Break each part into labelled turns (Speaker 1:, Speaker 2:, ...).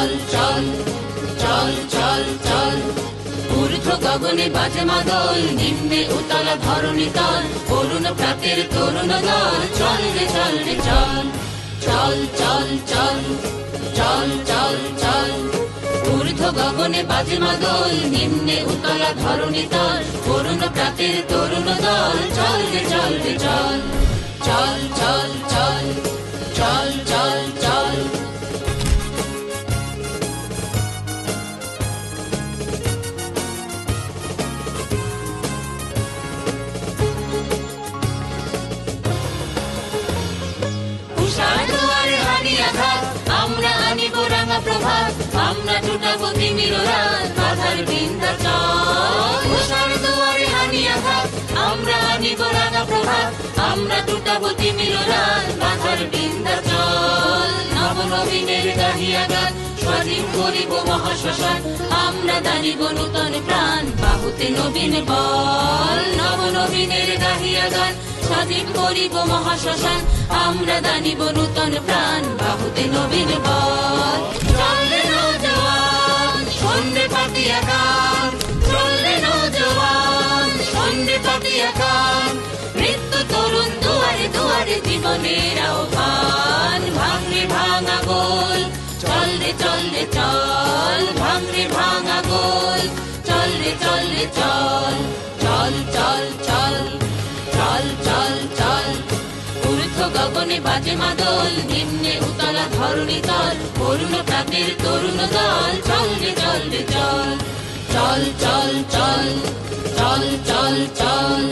Speaker 1: চল চল চল চল চল ঊর্ধ্ব গগনে বাজে মাদল, নিম্নে উতলা ধরণী তল, অরুণ প্রাতের তরুণ দল, চল রে চল রে চল চল চল চল চল চল চল ঊর্ধ্ব গগনে বাজে মাদল, নিম্নে উতলা ধরণী তল, অরুণ প্রাতের তরুণ দল, চল রে চল রে চল চল চল চল চল চল চল আমরা আনিব রাঙা প্রভাত, আমরা ছুটাবো তিমির রাত, বাধার বিন্ধ্যাচল। উষার দুয়ারে হানি আঘাত, আমরা আনিব রাঙা প্রভাত, আমরা ছুটাবো তিমির রাত, বাধার বিন্ধ্যাচল। নবনবীনের গাহিয়া গান, স্বাধীন করিব মহাশ্মশান, আমরা দানিব নূতন প্রাণ, বাহুতে নবীন বল। নবনবীনের গাহিয়া গান, স্বাধীন করিব মহাশ্মশান, আমরা দানিব নূতন প্রাণ, বাহুতে নবীন বল। চললে নৌজওয়ান সন্ধ্যে পাতিয়া গান, চললে নৌজওয়ান সন্ধ্যে পাতিয়া গান, মৃত্যু তরুণ দুয়ারে দুয়ারে জীবনের আহ্বান। ভাঙরে ভাঙা গোল, চল রে চল রে চল, ভাঙরে ভাঙা গোল, চল রে চল রে চল, চল চল চল চল চল চল ঊর্ধ্ব গগনে বাজে মাদল, নিম্নে উতলা ধরণী তল, অরুণ প্রাতের তরুণ দল, চল রে চল রে চল চল চল চল চল চল চল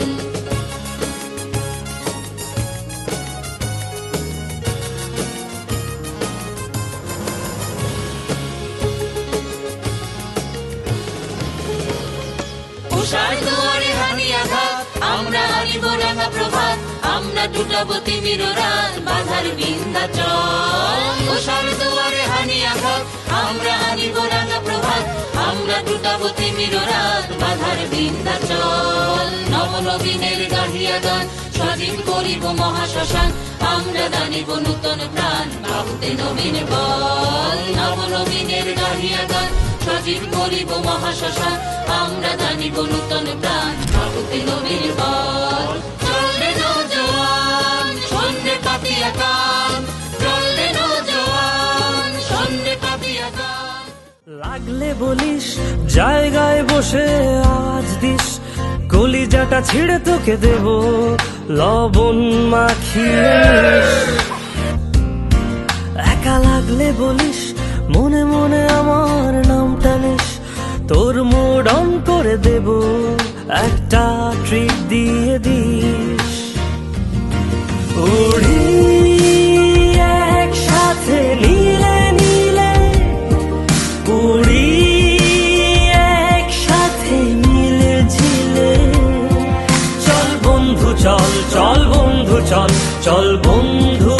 Speaker 1: উষার দুয়ারে হানি আঘাত, আমরা আনিব রাঙা প্রভাত, আমরা টুটাবো তিমির রাত, বাধার বিন্ধ্যাচল। উষার দুয়ারে হানি আঘাত, আমরা আনিব রাঙা প্রভাত, আমরা টুটাবো তিমির রাত, বাধার বিন্ধ্যাচল। নবনবীনের গাহিয়া গান, স্বাধীন করিব মহাশ্মশান, আমরা দানিব নূতন প্রাণ, বাহুতে নবীন বল। নবনবীনের গাহিয়া গান, স্বাধীন করিব মহাশ্মশান, আমরা দানিব নূতন প্রাণ, বাহুতে নবীন বল। চললে নৌজওয়ান সন্ধ্যে পাতিয়া গান, চললে নৌজওয়ান সন্ধ্যে পাতিয়া গান।
Speaker 2: লাগলে বলিস জায়গায় বসে আজ দিস, কলিজাটা ছিঁড়ে তোকে দেব লবণ মাখিয়ে নিস। একা লাগলে বলিস মনে মনে আমার নামটা নিস, তোর মুড অন করে দেব একটা ট্রিট দিয়ে দিস। উড়ি একসাথে নীলে নীলে, উড়ি একসাথে মিলে ঝিলে, চল বন্ধু চল, চল বন্ধু চল, চল বন্ধু